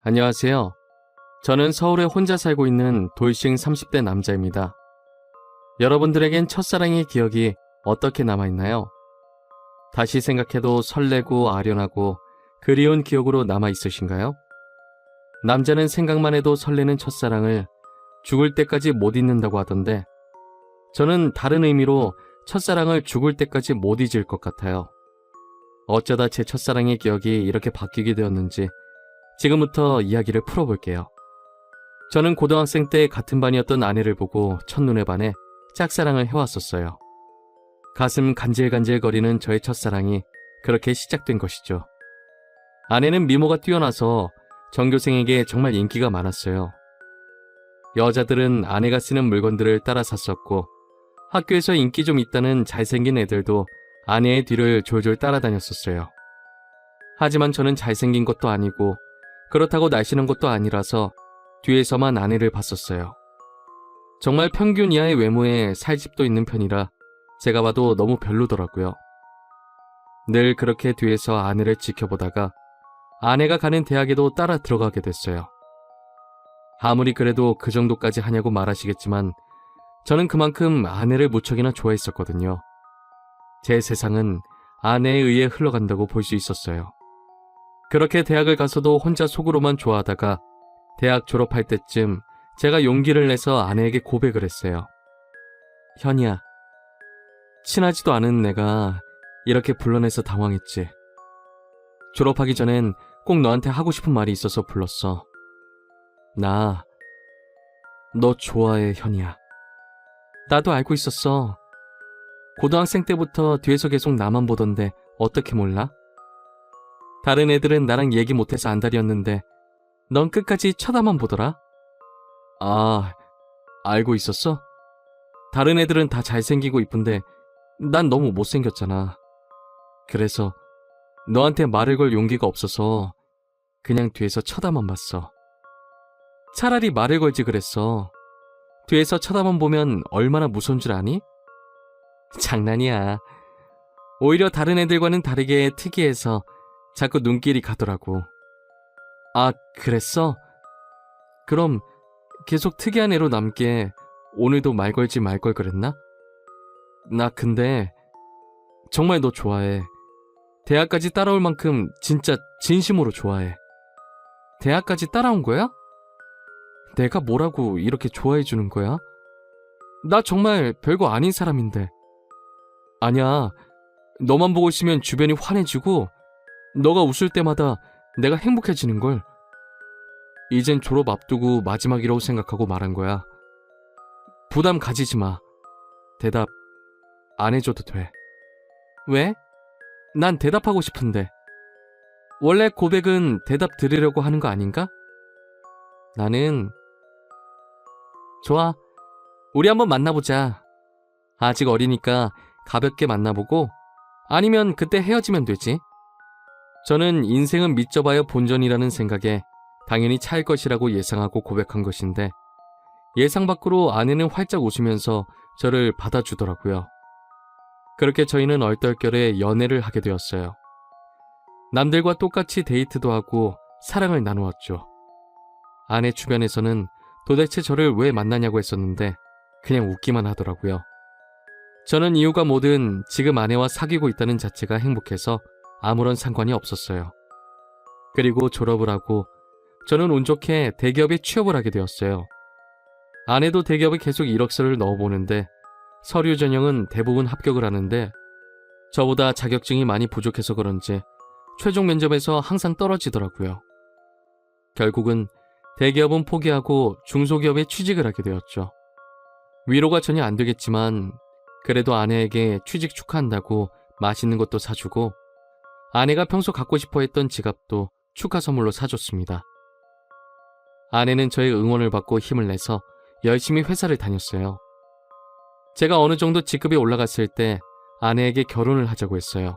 안녕하세요. 저는 서울에 혼자 살고 있는 돌싱 30대 남자입니다. 여러분들에겐 첫사랑의 기억이 어떻게 남아있나요? 다시 생각해도 설레고 아련하고 그리운 기억으로 남아있으신가요? 남자는 생각만 해도 설레는 첫사랑을 죽을 때까지 못 잊는다고 하던데 저는 다른 의미로 첫사랑을 죽을 때까지 못 잊을 것 같아요. 어쩌다 제 첫사랑의 기억이 이렇게 바뀌게 되었는지 지금부터 이야기를 풀어볼게요. 저는 고등학생 때 같은 반이었던 아내를 보고 첫눈에 반해 짝사랑을 해왔었어요. 가슴 간질간질거리는 저의 첫사랑이 그렇게 시작된 것이죠. 아내는 미모가 뛰어나서 전교생에게 정말 인기가 많았어요. 여자들은 아내가 쓰는 물건들을 따라 샀었고 학교에서 인기 좀 있다는 잘생긴 애들도 아내의 뒤를 졸졸 따라다녔었어요. 하지만 저는 잘생긴 것도 아니고 그렇다고 날씬한 것도 아니라서 뒤에서만 아내를 봤었어요. 정말 평균 이하의 외모에 살집도 있는 편이라 제가 봐도 너무 별로더라고요. 늘 그렇게 뒤에서 아내를 지켜보다가 아내가 가는 대학에도 따라 들어가게 됐어요. 아무리 그래도 그 정도까지 하냐고 말하시겠지만 저는 그만큼 아내를 무척이나 좋아했었거든요. 제 세상은 아내에 의해 흘러간다고 볼 수 있었어요. 그렇게 대학을 가서도 혼자 속으로만 좋아하다가 대학 졸업할 때쯤 제가 용기를 내서 아내에게 고백을 했어요. 현이야, 친하지도 않은 내가 이렇게 불러내서 당황했지. 졸업하기 전엔 꼭 너한테 하고 싶은 말이 있어서 불렀어. 나, 너 좋아해, 현이야. 나도 알고 있었어. 고등학생 때부터 뒤에서 계속 나만 보던데 어떻게 몰라? 다른 애들은 나랑 얘기 못해서 안달이었는데 넌 끝까지 쳐다만 보더라? 아, 알고 있었어? 다른 애들은 다 잘생기고 이쁜데 난 너무 못생겼잖아. 그래서 너한테 말을 걸 용기가 없어서 그냥 뒤에서 쳐다만 봤어. 차라리 말을 걸지 그랬어. 뒤에서 쳐다만 보면 얼마나 무서운 줄 아니? 장난이야. 오히려 다른 애들과는 다르게 특이해서 자꾸 눈길이 가더라고. 아, 그랬어? 그럼 계속 특이한 애로 남게 오늘도 말 걸지 말 걸 그랬나? 나 근데 정말 너 좋아해. 대학까지 따라올 만큼 진짜 진심으로 좋아해. 대학까지 따라온 거야? 내가 뭐라고 이렇게 좋아해 주는 거야? 나 정말 별거 아닌 사람인데. 아니야. 너만 보고 있으면 주변이 환해지고 너가 웃을 때마다 내가 행복해지는걸. 이젠 졸업 앞두고 마지막이라고 생각하고 말한 거야. 부담 가지지 마. 대답 안 해줘도 돼. 왜? 난 대답하고 싶은데. 원래 고백은 대답 들으려고 하는 거 아닌가? 나는 좋아. 우리 한번 만나보자. 아직 어리니까 가볍게 만나보고 아니면 그때 헤어지면 되지. 저는 인생은 믿져봐야 본전이라는 생각에 당연히 차일 것이라고 예상하고 고백한 것인데 예상 밖으로 아내는 활짝 웃으면서 저를 받아주더라고요. 그렇게 저희는 얼떨결에 연애를 하게 되었어요. 남들과 똑같이 데이트도 하고 사랑을 나누었죠. 아내 주변에서는 도대체 저를 왜 만나냐고 했었는데 그냥 웃기만 하더라고요. 저는 이유가 뭐든 지금 아내와 사귀고 있다는 자체가 행복해서 아무런 상관이 없었어요. 그리고 졸업을 하고 저는 운 좋게 대기업에 취업을 하게 되었어요. 아내도 대기업에 계속 이력서를 넣어보는데 서류 전형은 대부분 합격을 하는데 저보다 자격증이 많이 부족해서 그런지 최종 면접에서 항상 떨어지더라고요. 결국은 대기업은 포기하고 중소기업에 취직을 하게 되었죠. 위로가 전혀 안 되겠지만 그래도 아내에게 취직 축하한다고 맛있는 것도 사주고 아내가 평소 갖고 싶어 했던 지갑도 축하 선물로 사줬습니다. 아내는 저의 응원을 받고 힘을 내서 열심히 회사를 다녔어요. 제가 어느 정도 직급이 올라갔을 때 아내에게 결혼을 하자고 했어요.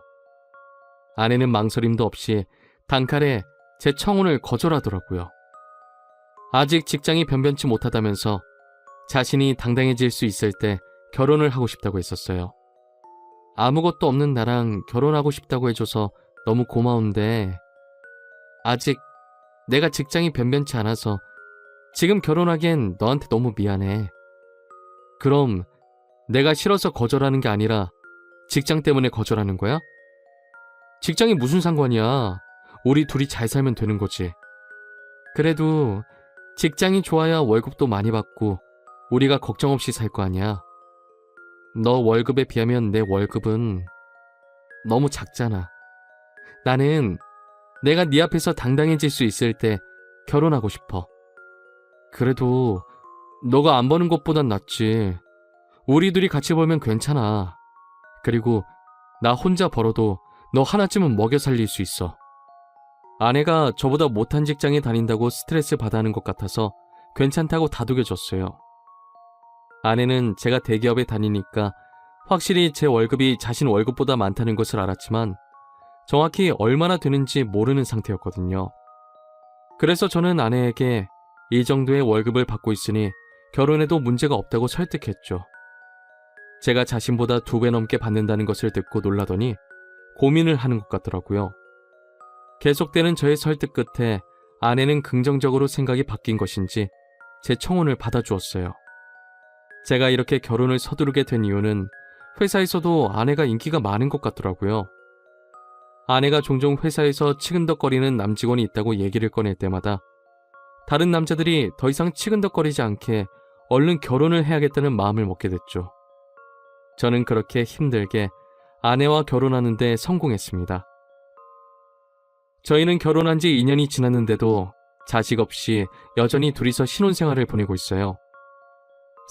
아내는 망설임도 없이 단칼에 제 청혼을 거절하더라고요. 아직 직장이 변변치 못하다면서 자신이 당당해질 수 있을 때 결혼을 하고 싶다고 했었어요. 아무것도 없는 나랑 결혼하고 싶다고 해줘서 너무 고마운데 아직 내가 직장이 변변치 않아서 지금 결혼하기엔 너한테 너무 미안해. 그럼 내가 싫어서 거절하는 게 아니라 직장 때문에 거절하는 거야? 직장이 무슨 상관이야. 우리 둘이 잘 살면 되는 거지. 그래도 직장이 좋아야 월급도 많이 받고 우리가 걱정 없이 살 거 아니야. 너 월급에 비하면 내 월급은 너무 작잖아. 나는 내가 네 앞에서 당당해질 수 있을 때 결혼하고 싶어. 그래도 너가 안 버는 것보단 낫지. 우리 둘이 같이 벌면 괜찮아. 그리고 나 혼자 벌어도 너 하나쯤은 먹여 살릴 수 있어. 아내가 저보다 못한 직장에 다닌다고 스트레스 받아 하는 것 같아서 괜찮다고 다독여줬어요. 아내는 제가 대기업에 다니니까 확실히 제 월급이 자신 월급보다 많다는 것을 알았지만 정확히 얼마나 되는지 모르는 상태였거든요. 그래서 저는 아내에게 이 정도의 월급을 받고 있으니 결혼해도 문제가 없다고 설득했죠. 제가 자신보다 2배 넘게 받는다는 것을 듣고 놀라더니 고민을 하는 것 같더라고요. 계속되는 저의 설득 끝에 아내는 긍정적으로 생각이 바뀐 것인지 제 청혼을 받아주었어요. 제가 이렇게 결혼을 서두르게 된 이유는 회사에서도 아내가 인기가 많은 것 같더라고요. 아내가 종종 회사에서 치근덕거리는 남직원이 있다고 얘기를 꺼낼 때마다 다른 남자들이 더 이상 치근덕거리지 않게 얼른 결혼을 해야겠다는 마음을 먹게 됐죠. 저는 그렇게 힘들게 아내와 결혼하는 데 성공했습니다. 저희는 결혼한 지 2년이 지났는데도 자식 없이 여전히 둘이서 신혼생활을 보내고 있어요.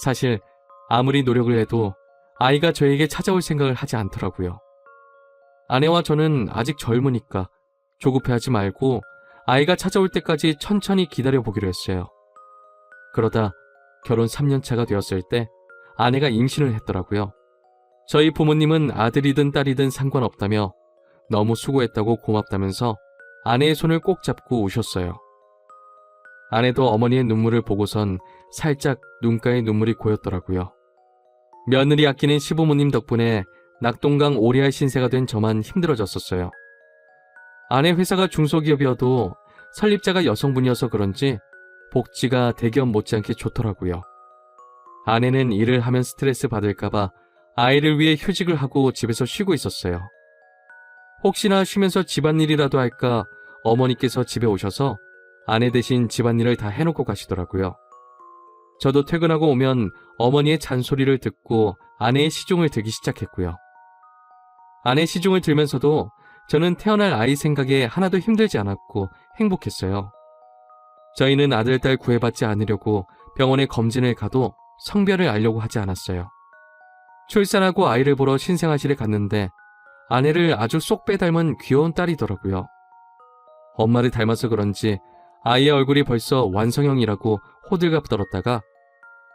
사실 아무리 노력을 해도 아이가 저에게 찾아올 생각을 하지 않더라고요. 아내와 저는 아직 젊으니까 조급해하지 말고 아이가 찾아올 때까지 천천히 기다려보기로 했어요. 그러다 결혼 3년차가 되었을 때 아내가 임신을 했더라고요. 저희 부모님은 아들이든 딸이든 상관없다며 너무 수고했다고 고맙다면서 아내의 손을 꼭 잡고 우셨어요. 아내도 어머니의 눈물을 보고선 살짝 눈가에 눈물이 고였더라고요. 며느리 아끼는 시부모님 덕분에 낙동강 오리알 신세가 된 저만 힘들어졌었어요. 아내 회사가 중소기업이어도 설립자가 여성분이어서 그런지 복지가 대기업 못지않게 좋더라고요. 아내는 일을 하면 스트레스 받을까봐 아이를 위해 휴직을 하고 집에서 쉬고 있었어요. 혹시나 쉬면서 집안일이라도 할까 어머니께서 집에 오셔서 아내 대신 집안일을 다 해놓고 가시더라고요. 저도 퇴근하고 오면 어머니의 잔소리를 듣고 아내의 시중을 들기 시작했고요. 아내 시중을 들면서도 저는 태어날 아이 생각에 하나도 힘들지 않았고 행복했어요. 저희는 아들, 딸 구애받지 않으려고 병원에 검진을 가도 성별을 알려고 하지 않았어요. 출산하고 아이를 보러 신생아실에 갔는데 아내를 아주 쏙 빼닮은 귀여운 딸이더라고요. 엄마를 닮아서 그런지 아이의 얼굴이 벌써 완성형이라고 호들갑 떨었다가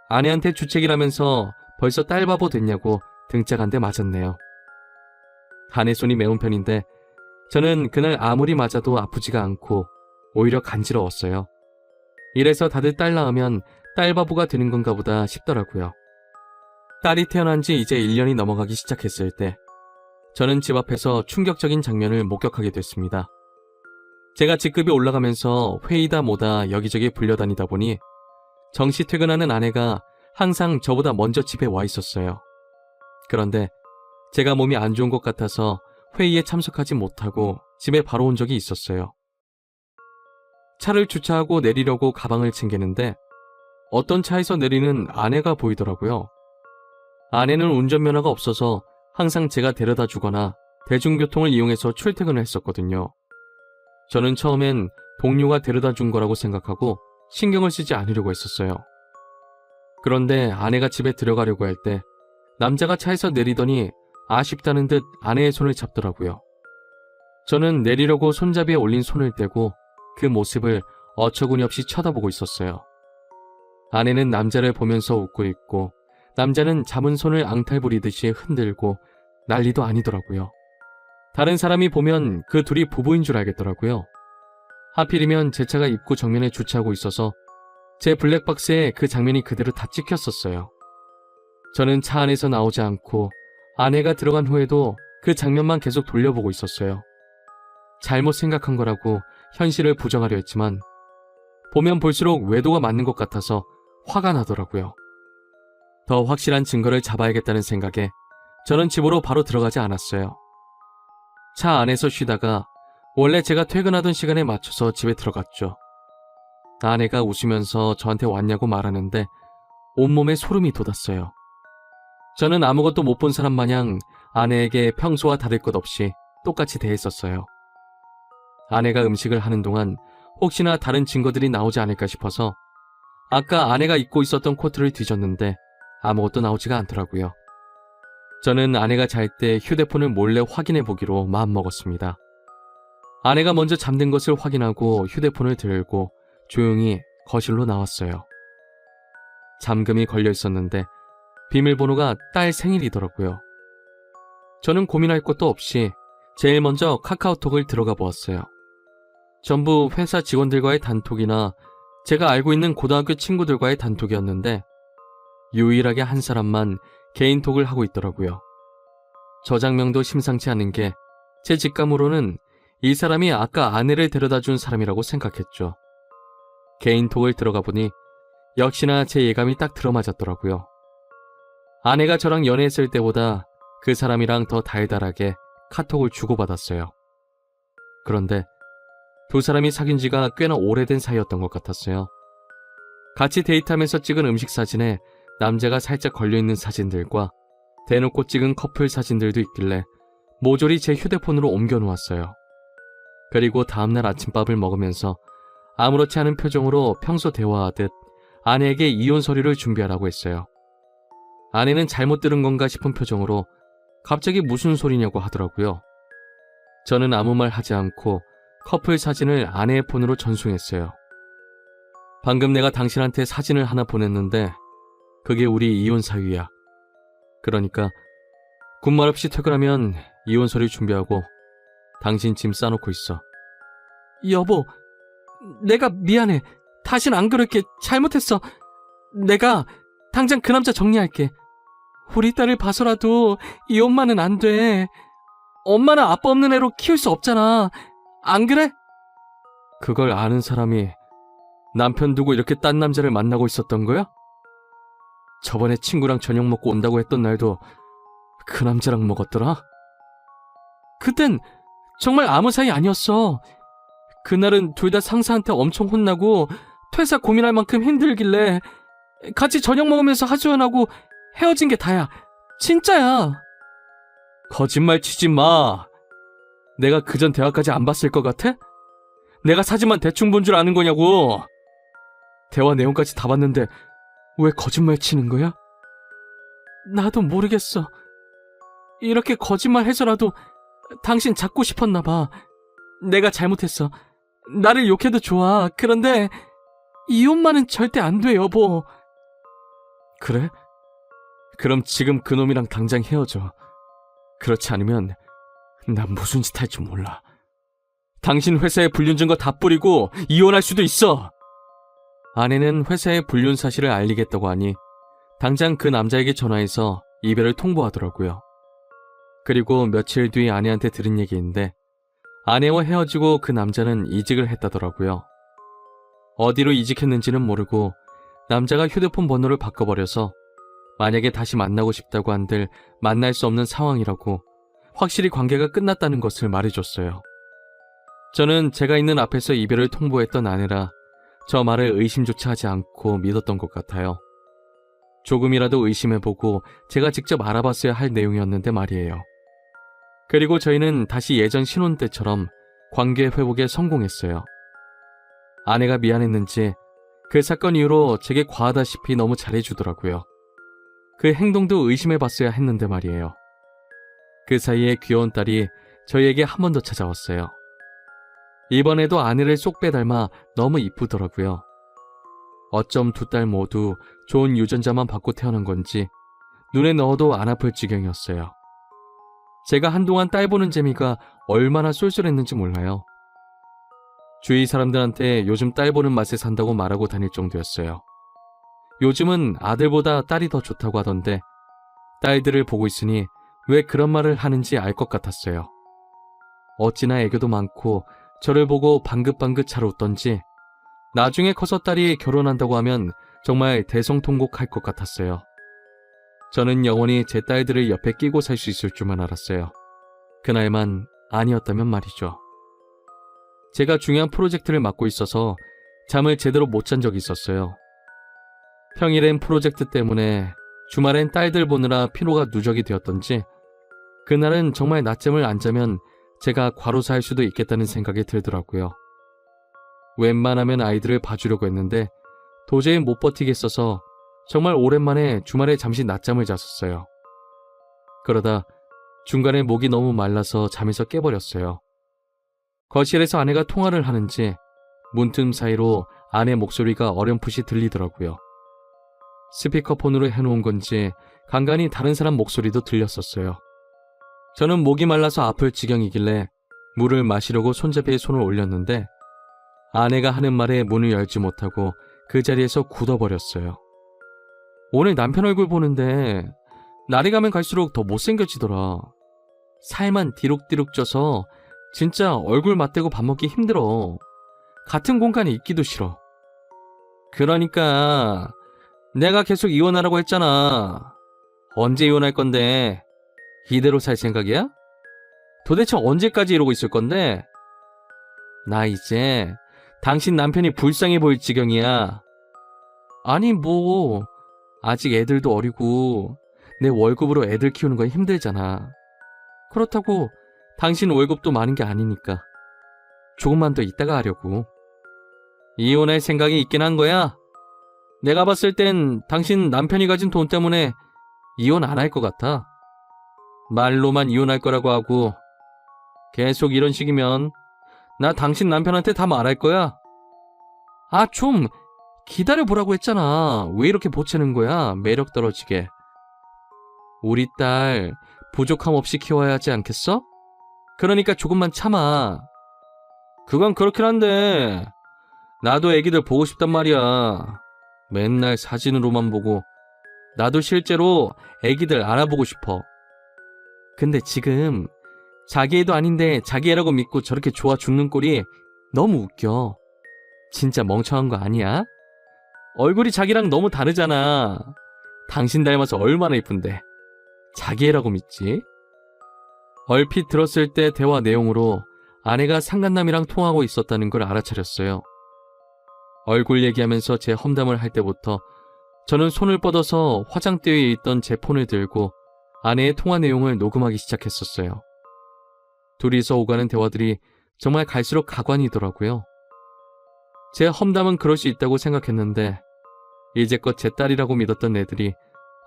아내한테 주책이라면서 벌써 딸바보 됐냐고 등짝 한 대 맞았네요. 아내 손이 매운 편인데 저는 그날 아무리 맞아도 아프지가 않고 오히려 간지러웠어요. 이래서 다들 딸 낳으면 딸바보가 되는 건가 보다 싶더라고요. 딸이 태어난 지 이제 1년이 넘어가기 시작했을 때 저는 집 앞에서 충격적인 장면을 목격하게 됐습니다. 제가 직급이 올라가면서 회의다 뭐다 여기저기 불려다니다 보니 정시 퇴근하는 아내가 항상 저보다 먼저 집에 와 있었어요. 그런데 제가 몸이 안 좋은 것 같아서 회의에 참석하지 못하고 집에 바로 온 적이 있었어요. 차를 주차하고 내리려고 가방을 챙기는데 어떤 차에서 내리는 아내가 보이더라고요. 아내는 운전면허가 없어서 항상 제가 데려다 주거나 대중교통을 이용해서 출퇴근을 했었거든요. 저는 처음엔 동료가 데려다 준 거라고 생각하고 신경을 쓰지 않으려고 했었어요. 그런데 아내가 집에 들어가려고 할 때 남자가 차에서 내리더니 아쉽다는 듯 아내의 손을 잡더라고요. 저는 내리려고 손잡이에 올린 손을 떼고 그 모습을 어처구니 없이 쳐다보고 있었어요. 아내는 남자를 보면서 웃고 있고 남자는 잡은 손을 앙탈 부리듯이 흔들고 난리도 아니더라고요. 다른 사람이 보면 그 둘이 부부인 줄 알겠더라고요. 하필이면 제 차가 입구 정면에 주차하고 있어서 제 블랙박스에 그 장면이 그대로 다 찍혔었어요. 저는 차 안에서 나오지 않고 아내가 들어간 후에도 그 장면만 계속 돌려보고 있었어요. 잘못 생각한 거라고 현실을 부정하려 했지만 보면 볼수록 외도가 맞는 것 같아서 화가 나더라고요. 더 확실한 증거를 잡아야겠다는 생각에 저는 집으로 바로 들어가지 않았어요. 차 안에서 쉬다가 원래 제가 퇴근하던 시간에 맞춰서 집에 들어갔죠. 아내가 웃으면서 저한테 왔냐고 말하는데 온몸에 소름이 돋았어요. 저는 아무것도 못 본 사람 마냥 아내에게 평소와 다를 것 없이 똑같이 대했었어요. 아내가 음식을 하는 동안 혹시나 다른 증거들이 나오지 않을까 싶어서 아까 아내가 입고 있었던 코트를 뒤졌는데 아무것도 나오지가 않더라고요. 저는 아내가 잘 때 휴대폰을 몰래 확인해 보기로 마음먹었습니다. 아내가 먼저 잠든 것을 확인하고 휴대폰을 들고 조용히 거실로 나왔어요. 잠금이 걸려 있었는데 비밀번호가 딸 생일이더라고요. 저는 고민할 것도 없이 제일 먼저 카카오톡을 들어가 보았어요. 전부 회사 직원들과의 단톡이나 제가 알고 있는 고등학교 친구들과의 단톡이었는데 유일하게 한 사람만 개인톡을 하고 있더라고요. 저장명도 심상치 않은 게 제 직감으로는 이 사람이 아까 아내를 데려다 준 사람이라고 생각했죠. 개인톡을 들어가 보니 역시나 제 예감이 딱 들어맞았더라고요. 아내가 저랑 연애했을 때보다 그 사람이랑 더 달달하게 카톡을 주고받았어요. 그런데 두 사람이 사귄 지가 꽤나 오래된 사이였던 것 같았어요. 같이 데이트하면서 찍은 음식 사진에 남자가 살짝 걸려있는 사진들과 대놓고 찍은 커플 사진들도 있길래 모조리 제 휴대폰으로 옮겨놓았어요. 그리고 다음날 아침밥을 먹으면서 아무렇지 않은 표정으로 평소 대화하듯 아내에게 이혼 서류를 준비하라고 했어요. 아내는 잘못 들은 건가 싶은 표정으로 갑자기 무슨 소리냐고 하더라고요. 저는 아무 말 하지 않고 커플 사진을 아내의 폰으로 전송했어요. 방금 내가 당신한테 사진을 하나 보냈는데 그게 우리 이혼 사유야. 그러니까 군말 없이 퇴근하면 이혼 서류 준비하고 당신 짐 싸놓고 있어. 여보, 내가 미안해. 다신 안 그럴게. 잘못했어. 내가 당장 그 남자 정리할게. 우리 딸을 봐서라도 이혼만은 안 돼. 엄마는 아빠 없는 애로 키울 수 없잖아. 안 그래? 그걸 아는 사람이 남편 두고 이렇게 딴 남자를 만나고 있었던 거야? 저번에 친구랑 저녁 먹고 온다고 했던 날도 그 남자랑 먹었더라? 그땐 정말 아무 사이 아니었어. 그날은 둘 다 상사한테 엄청 혼나고 퇴사 고민할 만큼 힘들길래 같이 저녁 먹으면서 하소연하고 헤어진 게 다야. 진짜야. 거짓말 치지 마. 내가 그전 대화까지 안 봤을 것 같아? 내가 사진만 대충 본 줄 아는 거냐고. 대화 내용까지 다 봤는데 왜 거짓말 치는 거야? 나도 모르겠어. 이렇게 거짓말 해서라도 당신 잡고 싶었나 봐. 내가 잘못했어. 나를 욕해도 좋아. 그런데 이혼만은 절대 안 돼, 여보. 그래? 그럼 지금 그놈이랑 당장 헤어져. 그렇지 않으면 난 무슨 짓 할 줄 몰라. 당신 회사에 불륜 증거 다 뿌리고 이혼할 수도 있어. 아내는 회사에 불륜 사실을 알리겠다고 하니 당장 그 남자에게 전화해서 이별을 통보하더라고요. 그리고 며칠 뒤 아내한테 들은 얘기인데 아내와 헤어지고 그 남자는 이직을 했다더라고요. 어디로 이직했는지는 모르고 남자가 휴대폰 번호를 바꿔버려서 만약에 다시 만나고 싶다고 한들 만날 수 없는 상황이라고 확실히 관계가 끝났다는 것을 말해줬어요. 저는 제가 있는 앞에서 이별을 통보했던 아내라 저 말을 의심조차 하지 않고 믿었던 것 같아요. 조금이라도 의심해보고 제가 직접 알아봤어야 할 내용이었는데 말이에요. 그리고 저희는 다시 예전 신혼 때처럼 관계 회복에 성공했어요. 아내가 미안했는지 그 사건 이후로 제게 과하다시피 너무 잘해주더라고요. 그 행동도 의심해봤어야 했는데 말이에요. 그 사이에 귀여운 딸이 저희에게 한 번 더 찾아왔어요. 이번에도 아내를 쏙 빼닮아 너무 이쁘더라고요. 어쩜 두 딸 모두 좋은 유전자만 받고 태어난 건지 눈에 넣어도 안 아플 지경이었어요. 제가 한동안 딸 보는 재미가 얼마나 쏠쏠했는지 몰라요. 주위 사람들한테 요즘 딸 보는 맛에 산다고 말하고 다닐 정도였어요. 요즘은 아들보다 딸이 더 좋다고 하던데 딸들을 보고 있으니 왜 그런 말을 하는지 알 것 같았어요. 어찌나 애교도 많고 저를 보고 방긋방긋 잘 웃던지 나중에 커서 딸이 결혼한다고 하면 정말 대성통곡할 것 같았어요. 저는 영원히 제 딸들을 옆에 끼고 살 수 있을 줄만 알았어요. 그날만 아니었다면 말이죠. 제가 중요한 프로젝트를 맡고 있어서 잠을 제대로 못 잔 적이 있었어요. 평일엔 프로젝트 때문에, 주말엔 딸들 보느라 피로가 누적이 되었던지 그날은 정말 낮잠을 안 자면 제가 과로사할 수도 있겠다는 생각이 들더라고요. 웬만하면 아이들을 봐주려고 했는데 도저히 못 버티겠어서 정말 오랜만에 주말에 잠시 낮잠을 잤었어요. 그러다 중간에 목이 너무 말라서 잠에서 깨버렸어요. 거실에서 아내가 통화를 하는지 문틈 사이로 아내 목소리가 어렴풋이 들리더라고요. 스피커폰으로 해놓은 건지 간간히 다른 사람 목소리도 들렸었어요. 저는 목이 말라서 아플 지경이길래 물을 마시려고 손잡이에 손을 올렸는데 아내가 하는 말에 문을 열지 못하고 그 자리에서 굳어버렸어요. 오늘 남편 얼굴 보는데 날이 가면 갈수록 더 못생겨지더라. 살만 디룩디룩 쪄서 진짜 얼굴 맞대고 밥 먹기 힘들어. 같은 공간에 있기도 싫어. 그러니까 내가 계속 이혼하라고 했잖아. 언제 이혼할 건데? 이대로 살 생각이야? 도대체 언제까지 이러고 있을 건데? 나 이제 당신 남편이 불쌍해 보일 지경이야. 아니 뭐 아직 애들도 어리고 내 월급으로 애들 키우는 건 힘들잖아. 그렇다고 당신 월급도 많은 게 아니니까 조금만 더 있다가 하려고. 이혼할 생각이 있긴 한 거야? 내가 봤을 땐 당신 남편이 가진 돈 때문에 이혼 안 할 것 같아. 말로만 이혼할 거라고 하고 계속 이런 식이면 나 당신 남편한테 다 말할 거야. 아, 좀 기다려보라고 했잖아. 왜 이렇게 보채는 거야? 매력 떨어지게. 우리 딸 부족함 없이 키워야 하지 않겠어? 그러니까 조금만 참아. 그건 그렇긴 한데 나도 애기들 보고 싶단 말이야. 맨날 사진으로만 보고. 나도 실제로 애기들 알아보고 싶어. 근데 지금 자기 애도 아닌데 자기 애라고 믿고 저렇게 좋아 죽는 꼴이 너무 웃겨. 진짜 멍청한 거 아니야? 얼굴이 자기랑 너무 다르잖아. 당신 닮아서 얼마나 이쁜데 자기 애라고 믿지? 얼핏 들었을 때 대화 내용으로 아내가 상간남이랑 통화하고 있었다는 걸 알아차렸어요. 얼굴 얘기하면서 제 험담을 할 때부터 저는 손을 뻗어서 화장대에 있던 제 폰을 들고 아내의 통화 내용을 녹음하기 시작했었어요. 둘이서 오가는 대화들이 정말 갈수록 가관이더라고요. 제 험담은 그럴 수 있다고 생각했는데 이제껏 제 딸이라고 믿었던 애들이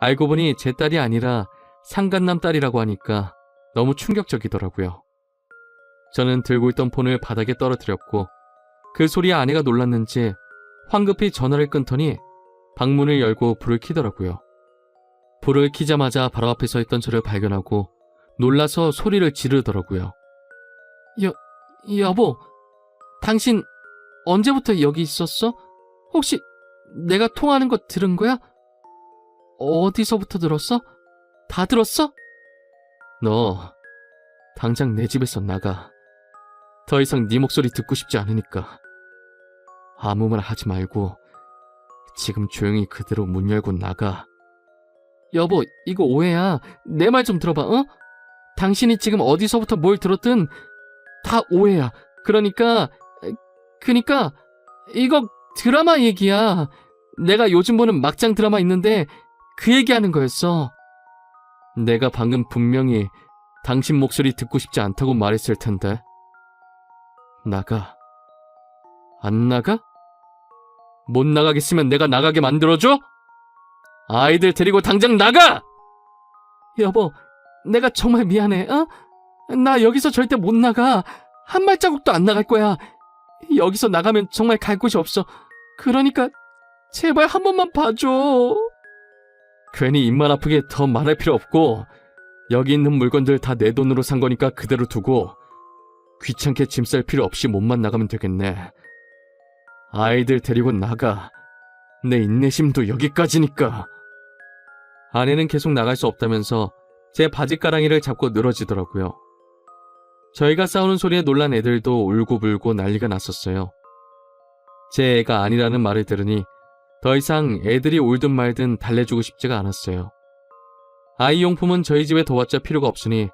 알고 보니 제 딸이 아니라 상간남 딸이라고 하니까 너무 충격적이더라고요. 저는 들고 있던 폰을 바닥에 떨어뜨렸고 그 소리에 아내가 놀랐는지 황급히 전화를 끊더니 방문을 열고 불을 켜더라고요. 불을 켜자마자 바로 앞에 서 있던 저를 발견하고 놀라서 소리를 지르더라고요. 여보, 당신 언제부터 여기 있었어? 혹시 내가 통화하는 거 들은 거야? 어디서부터 들었어? 다 들었어? 너 당장 내 집에서 나가. 더 이상 네 목소리 듣고 싶지 않으니까. 아무 말 하지 말고 지금 조용히 그대로 문 열고 나가. 여보, 이거 오해야. 내 말 좀 들어봐, 어? 당신이 지금 어디서부터 뭘 들었든 다 오해야. 그러니까 이거 드라마 얘기야. 내가 요즘 보는 막장 드라마 있는데 그 얘기하는 거였어. 내가 방금 분명히 당신 목소리 듣고 싶지 않다고 말했을 텐데. 나가. 안 나가? 못 나가겠으면 내가 나가게 만들어줘? 아이들 데리고 당장 나가! 여보, 내가 정말 미안해, 어? 나 여기서 절대 못 나가. 한 발자국도 안 나갈 거야. 여기서 나가면 정말 갈 곳이 없어. 그러니까 제발 한 번만 봐줘. 괜히 입만 아프게 더 말할 필요 없고 여기 있는 물건들 다 내 돈으로 산 거니까 그대로 두고 귀찮게 짐 쌀 필요 없이 몸만 나가면 되겠네. 아이들 데리고 나가. 내 인내심도 여기까지니까. 아내는 계속 나갈 수 없다면서 제 바지가랑이를 잡고 늘어지더라고요. 저희가 싸우는 소리에 놀란 애들도 울고불고 난리가 났었어요. 제 애가 아니라는 말을 들으니 더 이상 애들이 울든 말든 달래주고 싶지가 않았어요. 아이용품은 저희 집에 둬봤자 필요가 없으니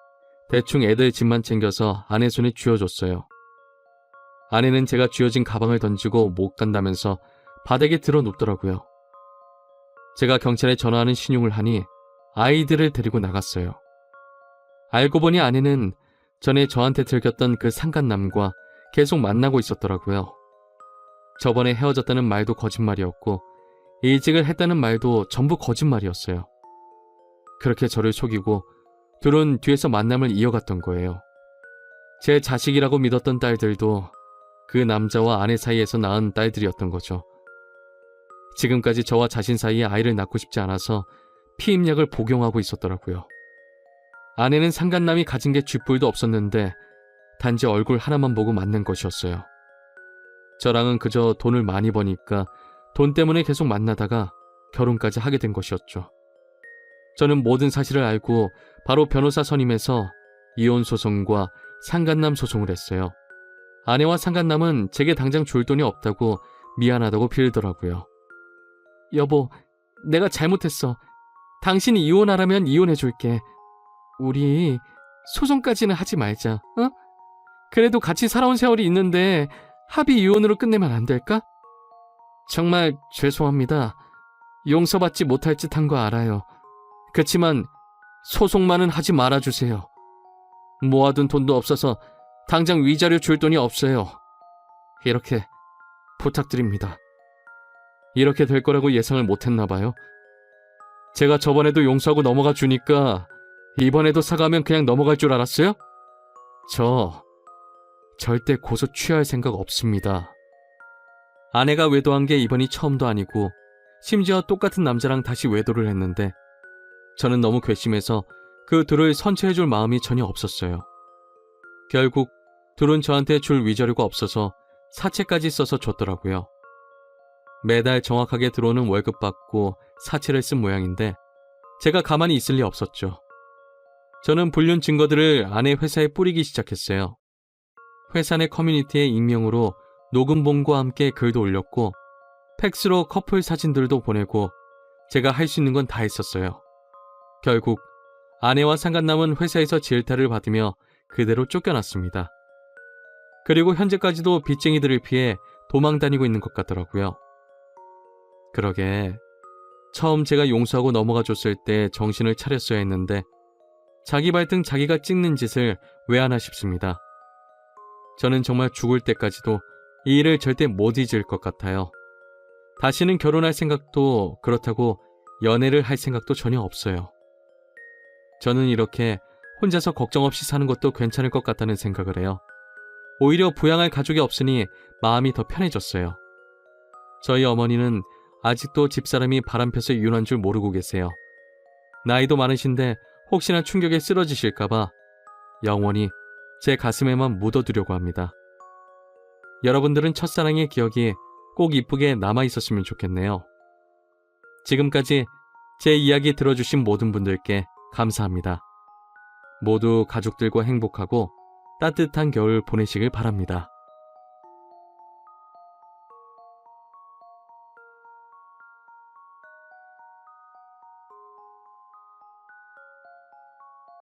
대충 애들 짐만 챙겨서 아내 손에 쥐어줬어요. 아내는 제가 쥐어진 가방을 던지고 못 간다면서 바닥에 들어 눕더라고요. 제가 경찰에 전화하는 신용을 하니 아이들을 데리고 나갔어요. 알고 보니 아내는 전에 저한테 들켰던 그 상간남과 계속 만나고 있었더라고요. 저번에 헤어졌다는 말도 거짓말이었고 이직을 했다는 말도 전부 거짓말이었어요. 그렇게 저를 속이고 둘은 뒤에서 만남을 이어갔던 거예요. 제 자식이라고 믿었던 딸들도 그 남자와 아내 사이에서 낳은 딸들이었던 거죠. 지금까지 저와 자신 사이에 아이를 낳고 싶지 않아서 피임약을 복용하고 있었더라고요. 아내는 상간남이 가진 게 쥐뿔도 없었는데 단지 얼굴 하나만 보고 만난 것이었어요. 저랑은 그저 돈을 많이 버니까 돈 때문에 계속 만나다가 결혼까지 하게 된 것이었죠. 저는 모든 사실을 알고 바로 변호사 선임해서 이혼 소송과 상간남 소송을 했어요. 아내와 상간남은 제게 당장 줄 돈이 없다고 미안하다고 빌더라고요. 여보, 내가 잘못했어. 당신이 이혼하라면 이혼해줄게. 우리 소송까지는 하지 말자, 어? 그래도 같이 살아온 세월이 있는데 합의 이혼으로 끝내면 안 될까? 정말 죄송합니다. 용서받지 못할 짓 한 거 알아요. 그치만 소송만은 하지 말아주세요. 모아둔 돈도 없어서 당장 위자료 줄 돈이 없어요. 이렇게 부탁드립니다. 이렇게 될 거라고 예상을 못했나 봐요. 제가 저번에도 용서하고 넘어가 주니까 이번에도 사과하면 그냥 넘어갈 줄 알았어요? 저 절대 고소 취할 생각 없습니다. 아내가 외도한 게 이번이 처음도 아니고 심지어 똑같은 남자랑 다시 외도를 했는데 저는 너무 괘씸해서 그 둘을 선처해줄 마음이 전혀 없었어요. 결국 둘은 저한테 줄 위자료가 없어서 사채까지 써서 줬더라고요. 매달 정확하게 들어오는 월급 받고 사채를 쓴 모양인데 제가 가만히 있을 리 없었죠. 저는 불륜 증거들을 아내 회사에 뿌리기 시작했어요. 회사 내 커뮤니티에 익명으로 녹음본과 함께 글도 올렸고 팩스로 커플 사진들도 보내고 제가 할 수 있는 건 다 했었어요. 결국 아내와 상간남은 회사에서 질타를 받으며 그대로 쫓겨났습니다. 그리고 현재까지도 빚쟁이들을 피해 도망 다니고 있는 것 같더라고요. 그러게 처음 제가 용서하고 넘어가 줬을 때 정신을 차렸어야 했는데 자기 발등 자기가 찍는 짓을 왜 하나 싶습니다. 저는 정말 죽을 때까지도 이 일을 절대 못 잊을 것 같아요. 다시는 결혼할 생각도 그렇다고 연애를 할 생각도 전혀 없어요. 저는 이렇게 혼자서 걱정 없이 사는 것도 괜찮을 것 같다는 생각을 해요. 오히려 부양할 가족이 없으니 마음이 더 편해졌어요. 저희 어머니는 아직도 집사람이 바람펴서 이혼한 줄 모르고 계세요. 나이도 많으신데 혹시나 충격에 쓰러지실까봐 영원히 제 가슴에만 묻어두려고 합니다. 여러분들은 첫사랑의 기억이 꼭 이쁘게 남아있었으면 좋겠네요. 지금까지 제 이야기 들어주신 모든 분들께 감사합니다. 모두 가족들과 행복하고 따뜻한 겨울 보내시길 바랍니다.